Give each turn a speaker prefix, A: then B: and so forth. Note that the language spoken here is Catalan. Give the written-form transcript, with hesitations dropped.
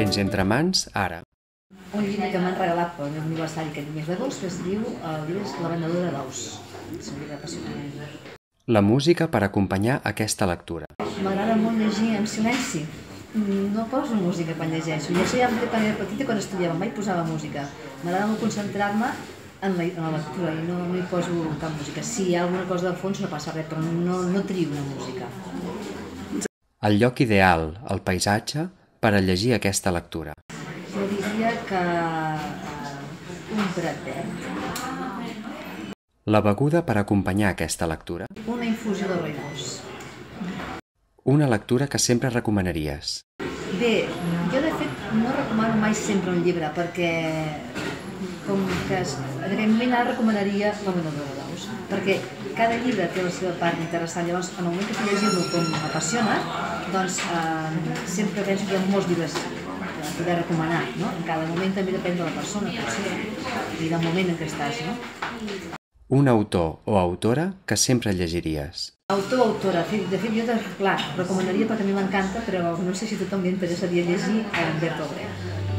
A: tens entre mans ara.
B: Un llibre que m'han regalat per meu aniversari aquest mes d'agost que es diu La venedora d'ous. És un llibre apassionant.
A: La música per acompanyar aquesta lectura.
B: M'agrada molt llegir en silenci. No poso música quan llegeixo. Llegia quan era petita, quan estudiava, mai posava música. M'agrada molt concentrar-me en la lectura i no hi poso cap música. Si hi ha alguna cosa de fons no passa res, però no trio una música.
A: El lloc ideal, el paisatge, per a llegir aquesta lectura.
B: Jo diria que un prat verd.
A: La beguda per acompanyar aquesta lectura.
B: Una infusió de rooibos.
A: Una lectura que sempre recomanaries.
B: Bé, jo de fet no recomano mai sempre un llibre perquè com que en aquell moment ara recomanaria La venedora d'ous, perquè cada llibre té la seva part interessant. Llavors, en el moment que estic llegint-lo com m'apassiona, doncs sempre penso que hi ha molts llibres a poder recomanar, no? En cada moment també depèn de la persona, potser, i del moment en què estàs, no?
A: Un autor o autora que sempre llegiries.
B: Autor o autora, de fet jo, clar, recomanaria perquè a mi m'encanta, però no sé si a tothom li interessaria llegir Bertolt Brecht.